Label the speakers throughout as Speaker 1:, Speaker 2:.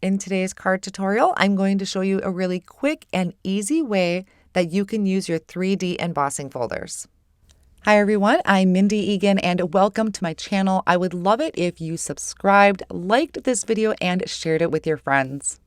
Speaker 1: In today's card tutorial, I'm going to show you a really quick and easy way that you can use your 3D embossing folders. Hi everyone, I'm Mindy Eggen and welcome to my channel. I would love it if you subscribed, liked this video, and shared it with your friends.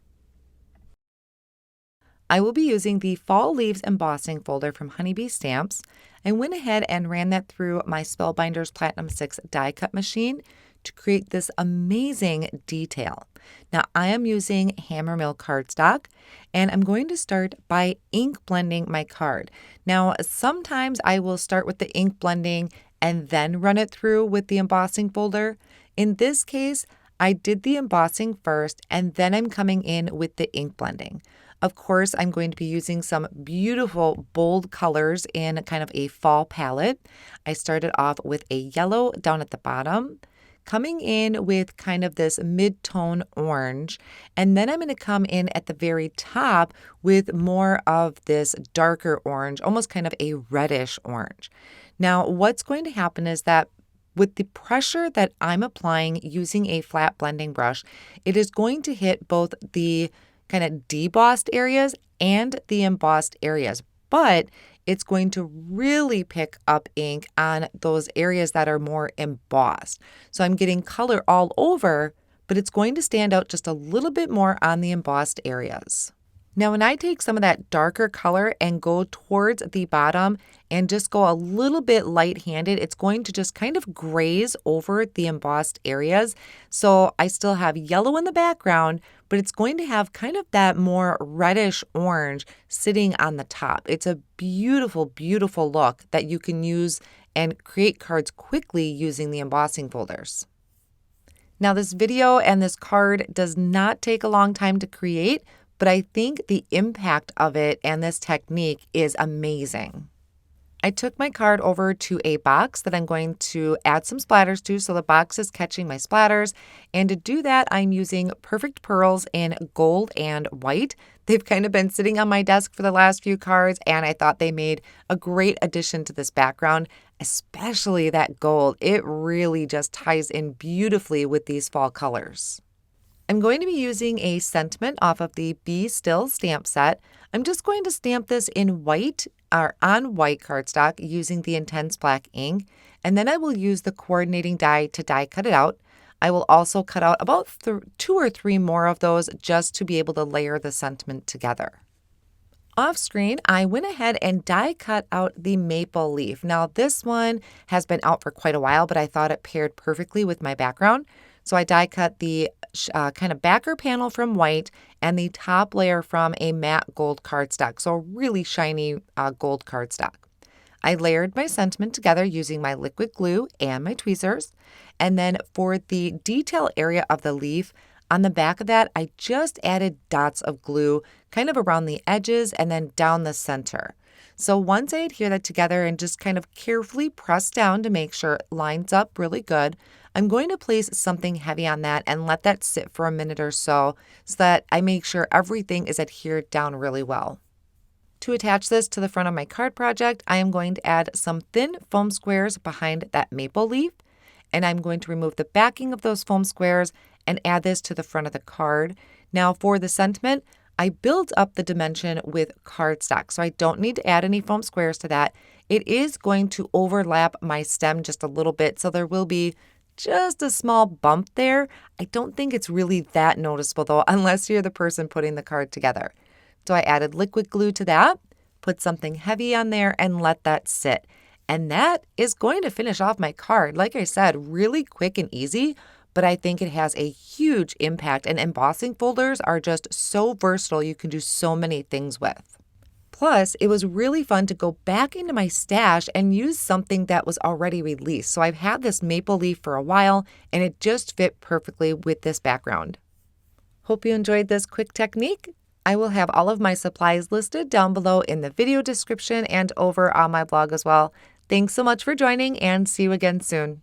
Speaker 1: I will be using the Fall Leaves embossing folder from Honeybee Stamps. I went ahead and ran that through my Spellbinders Platinum Six die cut machine to create this amazing detail. Now I am using Hammermill Cardstock and I'm going to start by ink blending my card. Now sometimes I will start with the ink blending and then run it through with the embossing folder. In this case, I did the embossing first and then I'm coming in with the ink blending. Of course, I'm going to be using some beautiful bold colors in kind of a fall palette. I started off with a yellow down at the bottom, coming in with kind of this mid-tone orange, and then I'm going to come in at the very top with more of this darker orange, almost kind of a reddish orange. Now, what's going to happen is that with the pressure that I'm applying using a flat blending brush, it is going to hit both the kind of debossed areas and the embossed areas, but it's going to really pick up ink on those areas that are more embossed. So I'm getting color all over, but it's going to stand out just a little bit more on the embossed areas. Now, when I take some of that darker color and go towards the bottom and just go a little bit light-handed, it's going to just kind of graze over the embossed areas. So I still have yellow in the background, but it's going to have kind of that more reddish orange sitting on the top. It's a beautiful, beautiful look that you can use and create cards quickly using the embossing folders. Now, this video and this card does not take a long time to create, but I think the impact of it and this technique is amazing. I took my card over to a box that I'm going to add some splatters to, so the box is catching my splatters. And to do that, I'm using Perfect Pearls in gold and white. They've kind of been sitting on my desk for the last few cards, and I thought they made a great addition to this background, especially that gold. It really just ties in beautifully with these fall colors. I'm going to be using a sentiment off of the Be Still stamp set. I'm just going to stamp this in white or on white cardstock using the Intense Black ink, and then I will use the coordinating die to die cut it out. I will also cut out about 2 or 3 more of those just to be able to layer the sentiment together. Off screen, I went ahead and die cut out the maple leaf. Now this one has been out for quite a while, but I thought it paired perfectly with my background. So I die cut the kind of backer panel from white and the top layer from a matte gold cardstock, so a really shiny gold cardstock. I layered my sentiment together using my liquid glue and my tweezers. And then for the detail area of the leaf, on the back of that, I just added dots of glue kind of around the edges and then down the center. So once I adhere that together and just kind of carefully press down to make sure it lines up really good, I'm going to place something heavy on that and let that sit for a minute or so that I make sure everything is adhered down really well. To attach this to the front of my card project, I am going to add some thin foam squares behind that maple leaf, and I'm going to remove the backing of those foam squares and add this to the front of the card. Now for the sentiment, I built up the dimension with cardstock, so I don't need to add any foam squares to that. It is going to overlap my stem just a little bit, so there will be just a small bump there. I don't think it's really that noticeable though, unless you're the person putting the card together. So I added liquid glue to that, put something heavy on there and let that sit. And that is going to finish off my card. Like I said, really quick and easy, but I think it has a huge impact, and embossing folders are just so versatile. You can do so many things with. Plus, it was really fun to go back into my stash and use something that was already released. So I've had this maple leaf for a while and it just fit perfectly with this background. Hope you enjoyed this quick technique. I will have all of my supplies listed down below in the video description and over on my blog as well. Thanks so much for joining and see you again soon.